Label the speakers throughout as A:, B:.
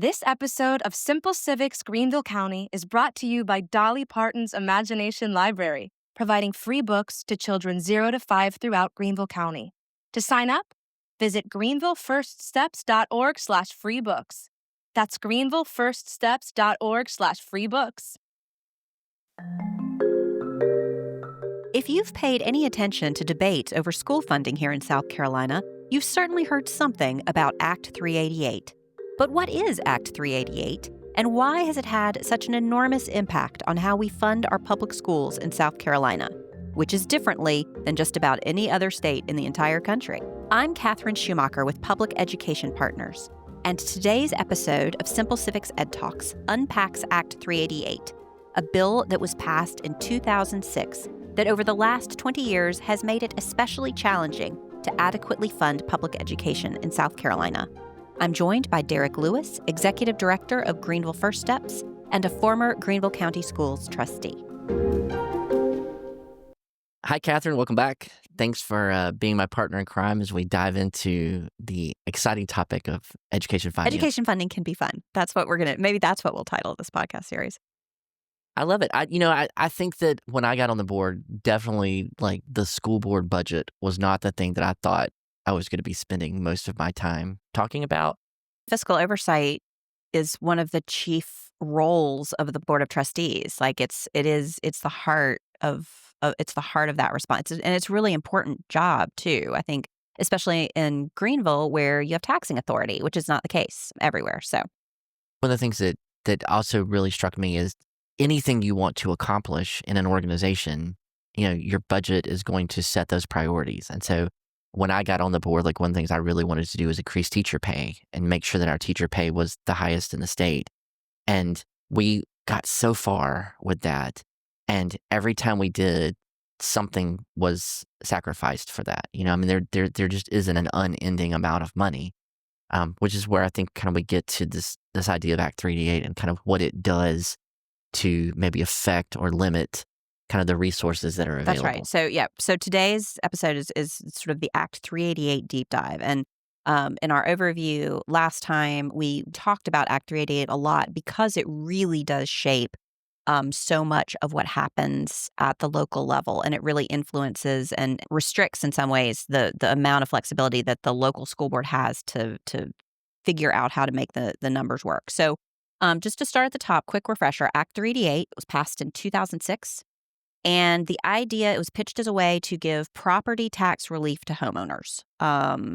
A: This episode of Simple Civics Greenville County is brought to you by Dolly Parton's Imagination Library, providing free books to children 0 to 5 throughout Greenville County. To sign up, visit greenvillefirststeps.org/freebooks. That's greenvillefirststeps.org/freebooks.
B: If you've paid any attention to debates over school funding here in South Carolina, you've certainly heard something about Act 388. But what is Act 388, and why has it had such an enormous impact on how we fund our public schools in South Carolina, which is differently than just about any other state in the entire country? I'm Catherine Schumacher with Public Education Partners, and today's episode of Simple Civics EdTalks unpacks Act 388, a bill that was passed in 2006 that over the last 20 years has made it especially challenging to adequately fund public education in South Carolina. I'm joined by Derek Lewis, Executive Director of Greenville First Steps and a former Greenville County Schools trustee.
C: Hi, Catherine. Welcome back. Thanks for being my partner in crime as we dive into the exciting topic of education funding.
B: Education funding can be fun. Maybe that's what we'll title this podcast series.
C: I love it. I think that when I got on the board, definitely like the school board budget was not the thing that I thought I was going to be spending most of my time talking about.
B: Fiscal oversight is one of the chief roles of the Board of Trustees. Like it's the heart of that response, and it's a really important job too. I think, especially in Greenville, where you have taxing authority, which is not the case everywhere. So,
C: one of the things that also really struck me is anything you want to accomplish in an organization, your budget is going to set those priorities, and so. When I got on the board, one of the things I really wanted to do was increase teacher pay and make sure that our teacher pay was the highest in the state. And we got so far with that. And every time we did, something was sacrificed for that. There just isn't an unending amount of money, which is where I think kind of we get to this idea of Act 388 and kind of what it does to maybe affect or limit kind of the resources that are available.
B: That's right. So today's episode is sort of the Act 388 deep dive. And in our overview last time, we talked about Act 388 a lot because it really does shape so much of what happens at the local level. And it really influences and restricts in some ways the amount of flexibility that the local school board has to figure out how to make the numbers work. So just to start at the top, quick refresher, Act 388 was passed in 2006. And the idea, it was pitched as a way to give property tax relief to homeowners.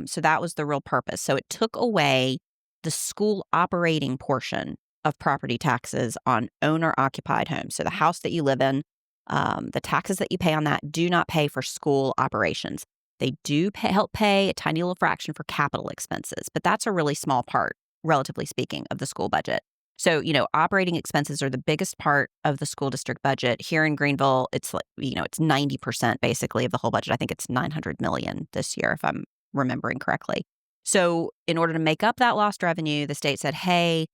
B: So that was the real purpose. So it took away the school operating portion of property taxes on owner-occupied homes. So the house that you live in, the taxes that you pay on that do not pay for school operations. They do help pay a tiny little fraction for capital expenses, but that's a really small part, relatively speaking, of the school budget. So, operating expenses are the biggest part of the school district budget. Here in Greenville, it's it's 90% basically of the whole budget. I think it's $900 million this year, if I'm remembering correctly. So in order to make up that lost revenue, the state said, hey,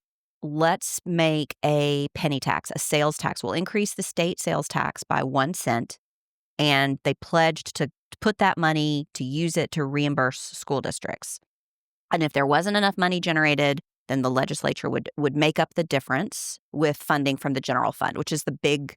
B: let's make a penny tax, a sales tax. We'll increase the state sales tax by 1 cent. And they pledged to put that money, to use it to reimburse school districts. And if there wasn't enough money generated, then the legislature would make up the difference with funding from the general fund, which is the big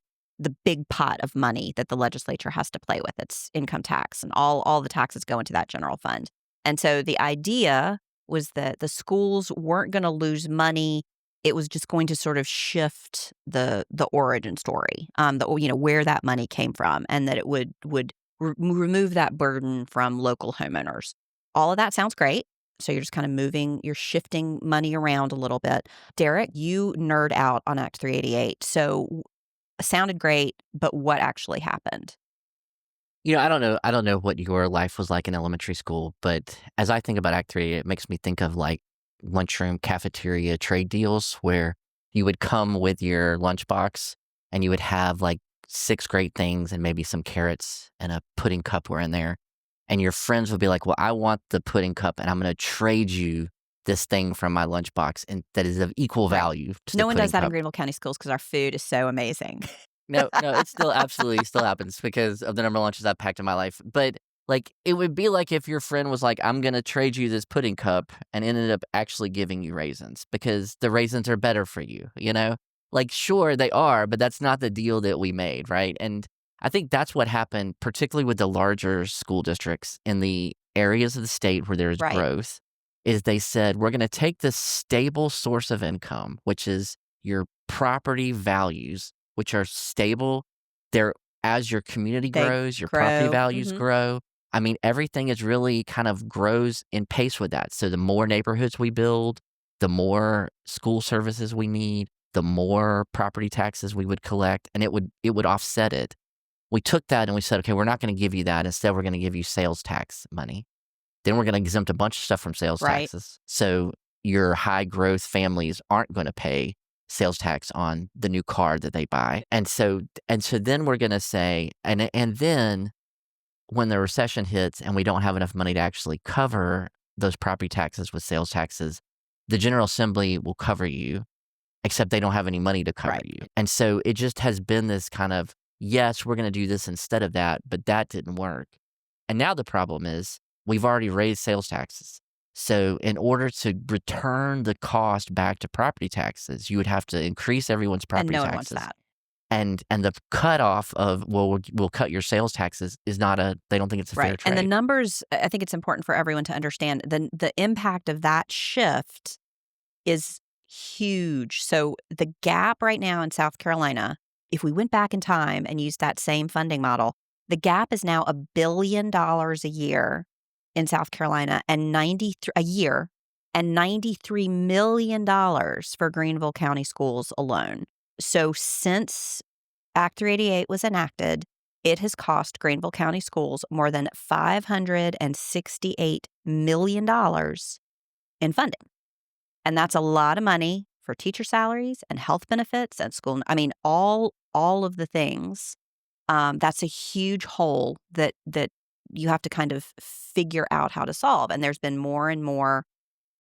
B: pot of money that the legislature has to play with. It's income tax, and all the taxes go into that general fund. And so the idea was that the schools weren't going to lose money. It was just going to sort of shift the origin story, where that money came from, and that it would remove that burden from local homeowners. All of that sounds great. So you're just kind of you're shifting money around a little bit. Derek, you nerd out on Act 388. So it sounded great, but what actually happened?
C: I don't know what your life was like in elementary school, but as I think about Act 388, it makes me think of lunchroom cafeteria trade deals where you would come with your lunchbox and you would have 6 great things and maybe some carrots and a pudding cup were in there. And your friends would be like, well, I want the pudding cup and I'm going to trade you this thing from my lunchbox and that is of equal value.
B: No one does that in Greenville County Schools because our food is so amazing.
C: No, it still absolutely still happens because of the number of lunches I've packed in my life. But Like, it would be like if your friend was like, I'm going to trade you this pudding cup and ended up actually giving you raisins because the raisins are better for you, you know? Like, sure, they are, but that's not the deal that we made, right? And I think that's what happened, particularly with the larger school districts in the areas of the state where there's
B: Right.
C: growth, is they said, we're going to take this stable source of income, which is your property values, which are stable. They're as your community
B: They
C: grows, your property
B: grow.
C: values
B: Mhm.
C: grow. I mean, everything is really kind of grows in pace with that. So the more neighborhoods we build, the more school services we need, the more property taxes we would collect, and it would offset it. We took that and we said, okay, we're not going to give you that. Instead, we're going to give you sales tax money. Then we're going to exempt a bunch of stuff from sales
B: Right.
C: taxes. So your high growth families aren't going to pay sales tax on the new car that they buy. And so then we're going to say, and then when the recession hits and we don't have enough money to actually cover those property taxes with sales taxes, the General Assembly will cover you, except they don't have any money to cover
B: Right.
C: you. And so it just has been this kind of, yes, we're going to do this instead of that, but that didn't work. And now the problem is we've already raised sales taxes. So in order to return the cost back to property taxes, you would have to increase everyone's
B: And
C: property
B: no one
C: taxes.
B: wants that.
C: And the cutoff of, well, we'll cut your sales taxes is not they don't think it's a fair
B: Right.
C: trade.
B: And the numbers, I think it's important for everyone to understand the impact of that shift is huge. So the gap right now in South Carolina, if we went back in time and used that same funding model, the gap is now $1 billion a year in South Carolina and $93 million for Greenville County Schools alone. So since Act 388 was enacted, it has cost Greenville County Schools more than $568 million in funding. And that's a lot of money for teacher salaries and health benefits and school. I mean, all of the things. That's a huge hole that you have to kind of figure out how to solve. And there's been more and more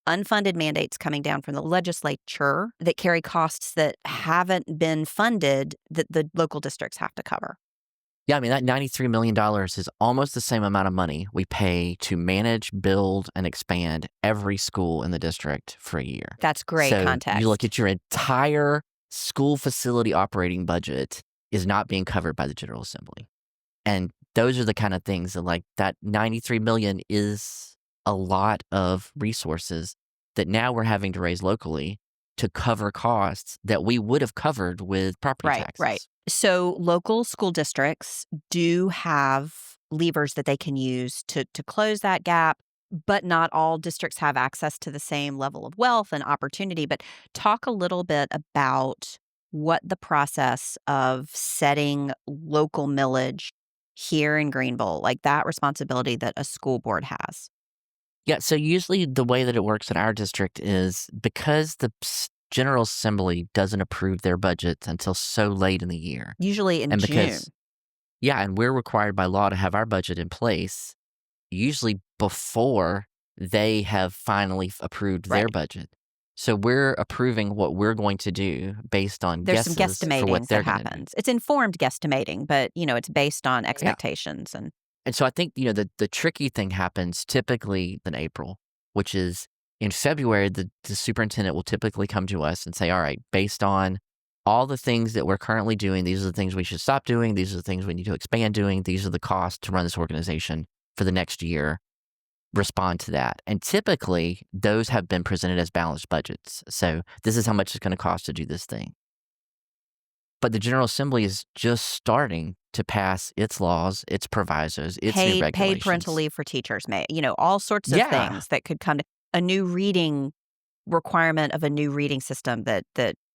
B: unfunded mandates coming down from the legislature that carry costs that haven't been funded that the local districts have to cover.
C: Yeah, I mean, that $93 million is almost the same amount of money we pay to manage, build, and expand every school in the district for a year.
B: That's great
C: So
B: context.
C: you look at your entire school facility operating budget is not being covered by the General Assembly. And those are the kind of things that, like, that $93 million is a lot of resources that now we're having to raise locally to cover costs that we would have covered with property taxes.
B: Right. So local school districts do have levers that they can use to close that gap, but not all districts have access to the same level of wealth and opportunity. But talk a little bit about what the process of setting local millage here in Greenville, like that responsibility that a school board has.
C: Yeah, so usually the way that it works in our district is because the General Assembly doesn't approve their budgets until so late in the year.
B: Usually in
C: And
B: June.
C: because, yeah, and we're required by law to have our budget in place usually before they have finally approved their budget. So we're approving what we're going to do based on
B: There's some
C: guesses for what
B: guesstimating
C: they're
B: that
C: going to do.
B: happens. It's informed guesstimating, but it's based on expectations.
C: And so I think, the tricky thing happens typically in April, which is in February, the superintendent will typically come to us and say, all right, based on all the things that we're currently doing, these are the things we should stop doing. These are the things we need to expand doing. These are the costs to run this organization for the next year. Respond to that. And typically, those have been presented as balanced budgets. So this is how much it's going to cost to do this thing. But the General Assembly is just starting to pass its laws, its provisos, its new regulations.
B: Paid parental leave for teachers, all sorts of things that could come to a new reading requirement of a new reading system that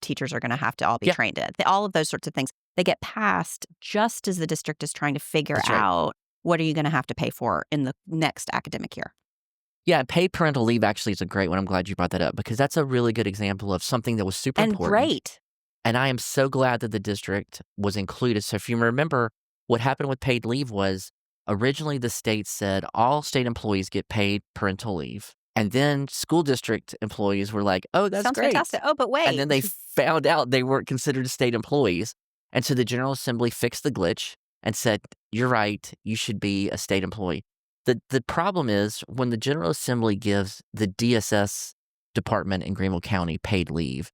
B: teachers are going to have to all be trained in. All of those sorts of things, they get passed just as the district is trying to figure out what are you going to have to pay for in the next academic year.
C: Yeah, paid parental leave actually is a great one. I'm glad you brought that up because that's a really good example of something that was super important.
B: Great.
C: And I am so glad that the district was included. So if you remember, what happened with paid leave was originally the state said all state employees get paid parental leave. And then school district employees were like, oh, that's
B: Sounds
C: great.
B: fantastic. Oh, but wait.
C: And then they found out they weren't considered state employees. And so the General Assembly fixed the glitch and said, you're right, you should be a state employee. The problem is when the General Assembly gives the DSS department in Greenville County paid leave,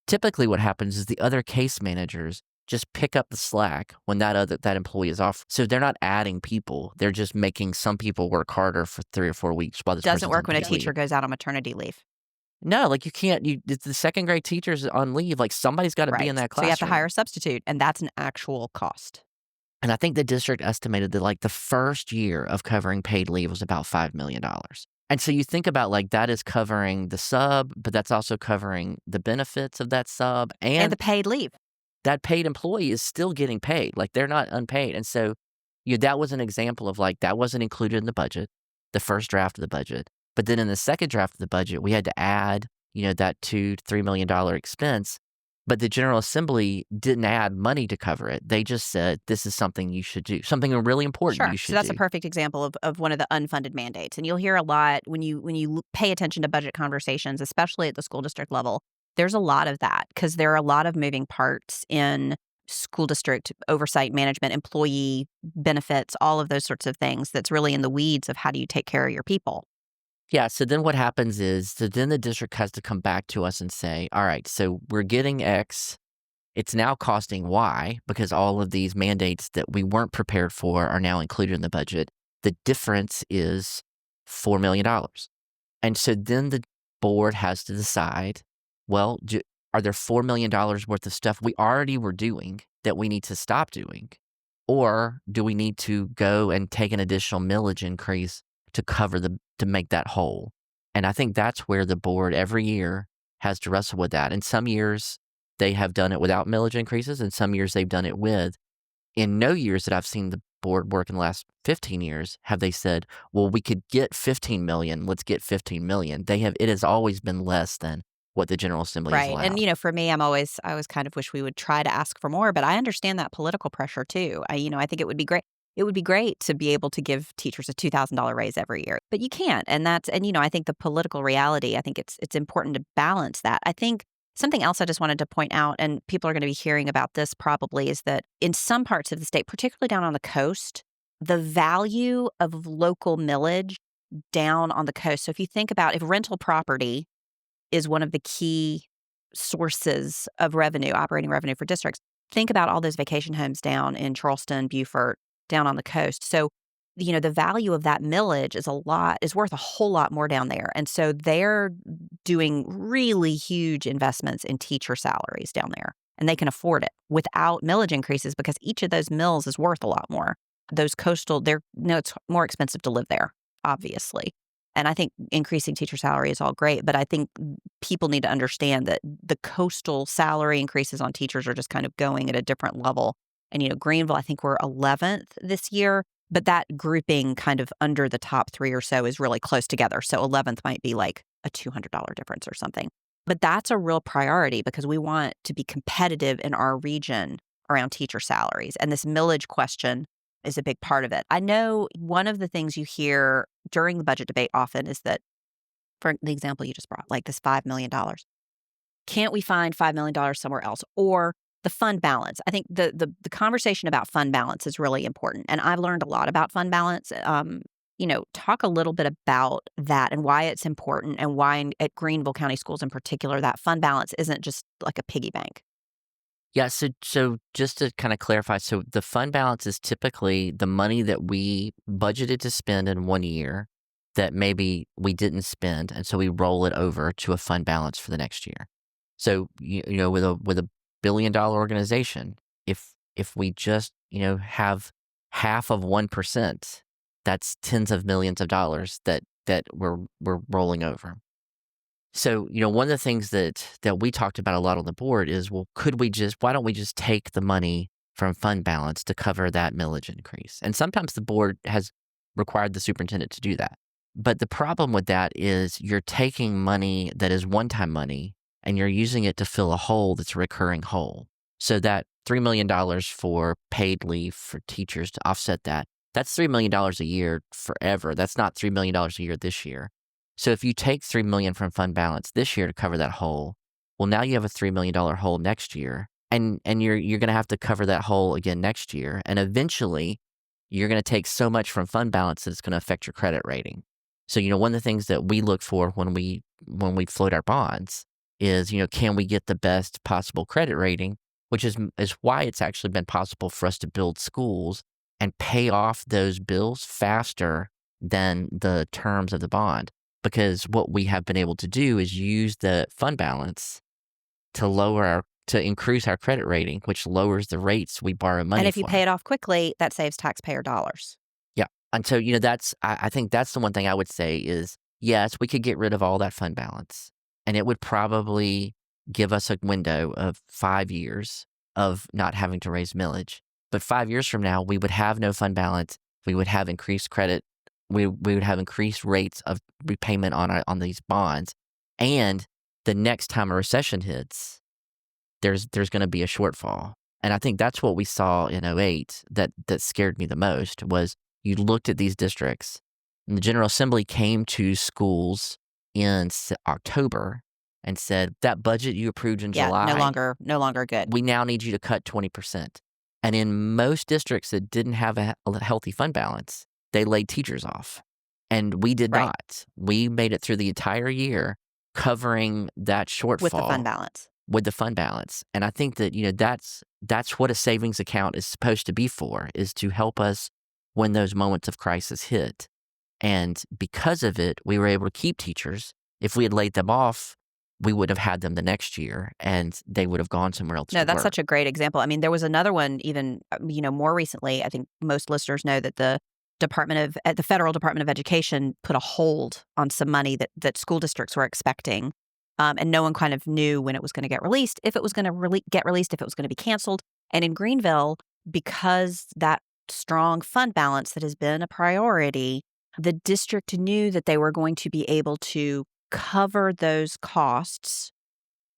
C: typically what happens is the other case managers just pick up the slack when that employee is off. So they're not adding people. They're just making some people work harder for 3 or 4 weeks while this
B: Doesn't
C: person's
B: work
C: on
B: when a
C: paid
B: teacher
C: leave.
B: goes out on maternity leave.
C: No, like you can't. The second grade teacher's on leave. Like somebody's got to be in that
B: So
C: classroom.
B: you have to hire a substitute, and that's an actual cost.
C: And I think the district estimated that like the first year of covering paid leave was about $5 million. And so you think about like that is covering the sub, but that's also covering the benefits of that sub
B: And the paid leave.
C: that paid employee is still getting paid. Like they're not unpaid. And so that was an example of like that wasn't included in the budget, the first draft of the budget. But then in the second draft of the budget, we had to add, that $2 to $3 million expense. But the General Assembly didn't add money to cover it. They just said, this is something you should do, something really important
B: Sure.
C: you should
B: So that's
C: do.
B: a perfect example of one of the unfunded mandates. And you'll hear a lot when you pay attention to budget conversations, especially at the school district level. There's a lot of that because there are a lot of moving parts in school district oversight, management, employee benefits, all of those sorts of things that's really in the weeds of how do you take care of your people.
C: Yeah, so then what happens is then the district has to come back to us and say, all right, so we're getting X. It's now costing Y because all of these mandates that we weren't prepared for are now included in the budget. The difference is $4 million. And so then the board has to decide, well, are there $4 million worth of stuff we already were doing that we need to stop doing? Or do we need to go and take an additional millage increase to cover to make that whole? And I think that's where the board every year has to wrestle with that. And some years they have done it without millage increases, and some years they've done it with. In no years that I've seen the board work in the last 15 years have they said, well, we could get 15 million, let's get 15 million. It has always been less than what the General Assembly has allowed.
B: And for me, I always kind of wish we would try to ask for more, but I understand that political pressure too. I think it would be great. It would be great to be able to give teachers a $2,000 raise every year, but you can't. And I think the political reality, I think it's important to balance that. I think something else I just wanted to point out, and people are going to be hearing about this probably, is that in some parts of the state, particularly down on the coast, the value of local millage down on the coast. So if you think about if rental property is one of the key sources of revenue, operating revenue for districts, think about all those vacation homes down in Charleston, Beaufort, down on the coast. So, the value of that millage is worth a whole lot more down there. And so they're doing really huge investments in teacher salaries down there, and they can afford it without millage increases because each of those mills is worth a lot more. Those coastal, it's more expensive to live there, obviously. And I think increasing teacher salary is all great, but I think people need to understand that the coastal salary increases on teachers are just kind of going at a different level. And, Greenville, I think we're 11th this year, but that grouping kind of under the top 3 or so is really close together. So 11th might be like a $200 difference or something. But that's a real priority because we want to be competitive in our region around teacher salaries. And this millage question is a big part of it. I know one of the things you hear during the budget debate often is that, for the example you just brought, like this $5 million. Can't we find $5 million somewhere else? Or the fund balance. I think the conversation about fund balance is really important. And I've learned a lot about fund balance. Talk a little bit about that and why it's important and why at Greenville County Schools in particular, that fund balance isn't just like a piggy bank.
C: Yeah, so just to kind of clarify, so the fund balance is typically the money that we budgeted to spend in one year that maybe we didn't spend, and so we roll it over to a fund balance for the next year. So with a $1 billion organization, if we just have half of 1%, that's tens of millions of dollars that we're rolling over. So, one of the things that we talked about a lot on the board is, well, why don't we just take the money from fund balance to cover that millage increase? And sometimes the board has required the superintendent to do that. But the problem with that is you're taking money that is one-time money and you're using it to fill a hole that's a recurring hole. So that $3 million for paid leave for teachers to offset that's $3 million a year forever. That's not $3 million a year this year. So if you take $3 million from fund balance this year to cover that hole, well, now you have a $3 million hole next year, and you're going to have to cover that hole again next year. And eventually, you're going to take so much from fund balance that it's going to affect your credit rating. So, one of the things that we look for when we float our bonds is, can we get the best possible credit rating, which is why it's actually been possible for us to build schools and pay off those bills faster than the terms of the bond. Because what we have been able to do is use the fund balance to increase our credit rating, which lowers the rates we borrow money for.
B: And if you pay it off quickly, that saves taxpayer dollars.
C: Yeah. And so, I think that's the one thing I would say is, yes, we could get rid of all that fund balance, and it would probably give us a window of 5 years of not having to raise millage. But 5 years from now, we would have no fund balance. We would have increased credit. We would have increased rates of repayment on these bonds. And the next time a recession hits, there's going to be a shortfall. And I think that's what we saw in 2008 that scared me the most was you looked at these districts, and the General Assembly came to schools in October and said, that budget you approved in July,
B: no longer good.
C: We now need you to cut 20%. And in most districts that didn't have a healthy fund balance, they laid teachers off. And we did not. We made it through the entire year covering that shortfall.
B: With the fund balance.
C: With the fund balance. And I think that, that's what a savings account is supposed to be for, is to help us when those moments of crisis hit. And because of it, we were able to keep teachers. If we had laid them off, we would have had them the next year and they would have gone somewhere else.
B: No, that's
C: work.
B: such a great example. I mean, there was another one even, more recently. I think most listeners know that the Federal Department of Education put a hold on some money that school districts were expecting. And no one kind of knew when it was going to get released, if it was going to get released, if it was going to be canceled. And in Greenville, because that strong fund balance that has been a priority, the district knew that they were going to be able to cover those costs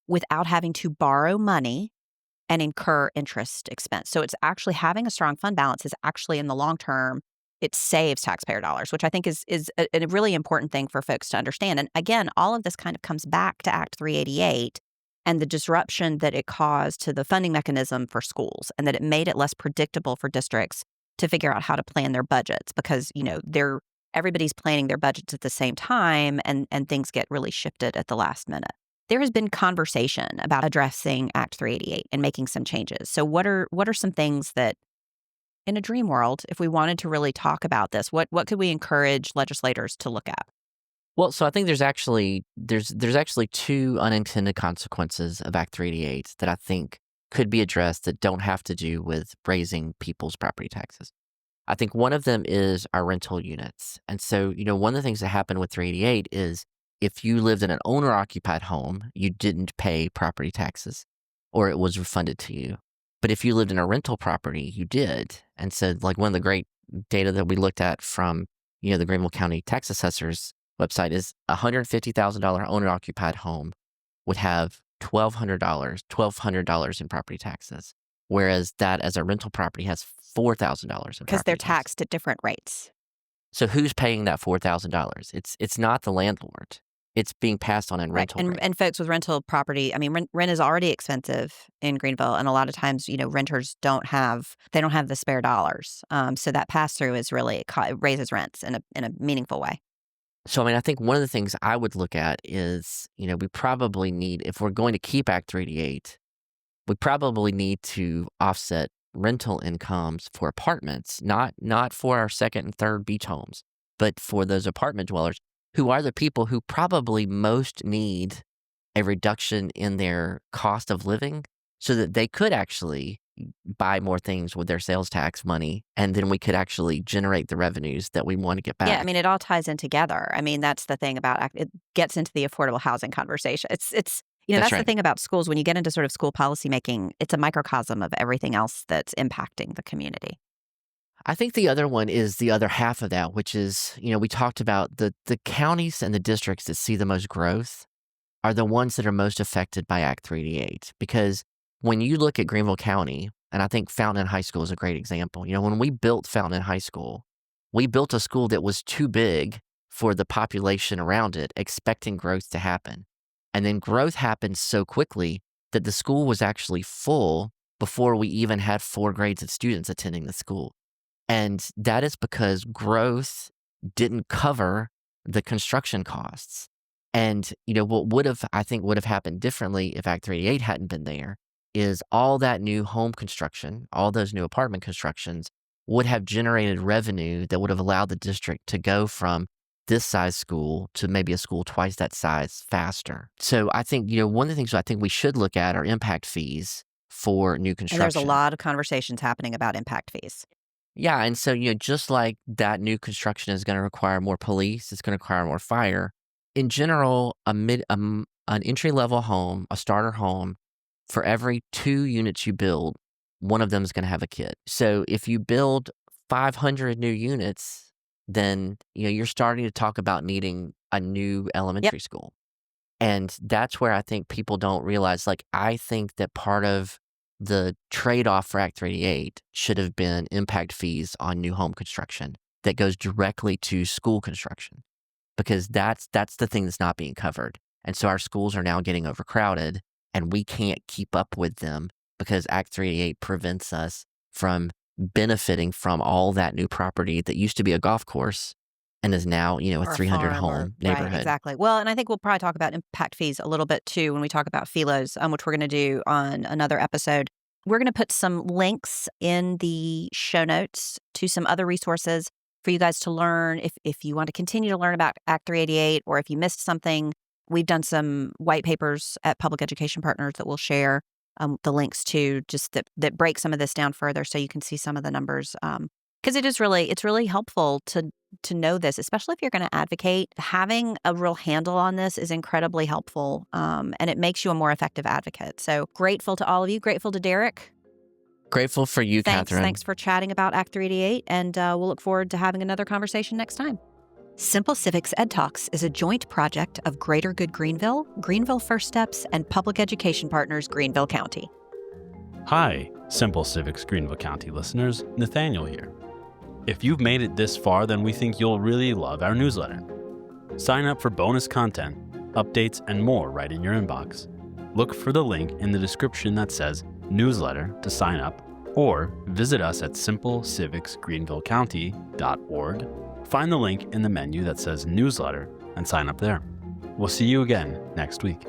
B: without having to borrow money and incur interest expense. So it's actually having a strong fund balance is actually in the long term, it saves taxpayer dollars, which I think is a really important thing for folks to understand. And again, all of this kind of comes back to Act 388 and the disruption that it caused to the funding mechanism for schools, and that it made it less predictable for districts to figure out how to plan their budgets because, everybody's planning their budgets at the same time and things get really shifted at the last minute. There has been conversation about addressing Act 388 and making some changes. So what are some things that, in a dream world, if we wanted to really talk about this, what could we encourage legislators to look at?
C: Well, so I think there's actually two unintended consequences of Act 388 that I think could be addressed that don't have to do with raising people's property taxes. I think one of them is our rental units. And so, one of the things that happened with 388 is if you lived in an owner-occupied home, you didn't pay property taxes or it was refunded to you. But if you lived in a rental property, you did. And so, one of the great data that we looked at from, the Greenville County tax assessor's website is a $150,000 owner-occupied home would have $1,200 in property taxes, whereas that as a rental property has $4,000
B: because they're taxed at different rates.
C: So who's paying that $4,000? It's not the landlord. It's being passed on in rental.
B: Right. And folks with rental property, I mean, rent is already expensive in Greenville, and a lot of times, renters don't have the spare dollars. So that pass through is really it raises rents in a meaningful way.
C: So I think one of the things I would look at is we probably need, if we're going to keep Act 388, we probably need to offset rental incomes for apartments, not for our second and third beach homes, but for those apartment dwellers who are the people who probably most need a reduction in their cost of living so that they could actually buy more things with their sales tax money, and then we could actually generate the revenues that we want to get back.
B: Yeah, it all ties in together. That's the thing about it gets into the affordable housing conversation. It's that's right. The thing about schools. When you get into sort of school policy making, it's a microcosm of everything else that's impacting the community.
C: I think the other one is the other half of that, which is, we talked about the counties and the districts that see the most growth are the ones that are most affected by Act 388. Because when you look at Greenville County, and I think Fountain High School is a great example. When we built Fountain High School, we built a school that was too big for the population around it, expecting growth to happen. And then growth happened so quickly that the school was actually full before we even had 4 grades of students attending the school. And that is because growth didn't cover the construction costs. And, what I think would have happened differently if Act 388 hadn't been there is all that new home construction, all those new apartment constructions would have generated revenue that would have allowed the district to go from this size school to maybe a school twice that size faster. So I think, one of the things I think we should look at are impact fees for new construction.
B: And there's a lot of conversations happening about impact fees.
C: Yeah. And so, just like that new construction is going to require more police, it's going to require more fire. In general, an entry-level home, a starter home, for every 2 units you build, one of them is going to have a kid. So if you build 500 new units, then you're starting to talk about needing a new elementary school. And that's where I think people don't realize, I think that part of the trade-off for Act 388 should have been impact fees on new home construction that goes directly to school construction, because that's the thing that's not being covered. And so our schools are now getting overcrowded, and we can't keep up with them because Act 388 prevents us from benefiting from all that new property that used to be a golf course and is now, a 300-home neighborhood.
B: Right, exactly. Well, and I think we'll probably talk about impact fees a little bit too when we talk about FELOs, which we're going to do on another episode. We're going to put some links in the show notes to some other resources for you guys to learn if you want to continue to learn about Act 388, or if you missed something. We've done some white papers at Public Education Partners that we'll share the links to, just that break some of this down further so you can see some of the numbers. Because it's really helpful to know this, especially if you're going to advocate. Having a real handle on this is incredibly helpful, and it makes you a more effective advocate. So grateful to all of you. Grateful to Derek.
C: Grateful for you, Catherine.
B: Thanks for chatting about Act 388, and we'll look forward to having another conversation next time. Simple Civics EdTalks is a joint project of Greater Good Greenville, Greenville First Steps, and Public Education Partners Greenville County.
D: Hi, Simple Civics Greenville County listeners, Nathaniel here. If you've made it this far, then we think you'll really love our newsletter. Sign up for bonus content, updates, and more right in your inbox. Look for the link in the description that says newsletter to sign up, or visit us at simplecivicsgreenvillecounty.org. Find the link in the menu that says newsletter and sign up there. We'll see you again next week.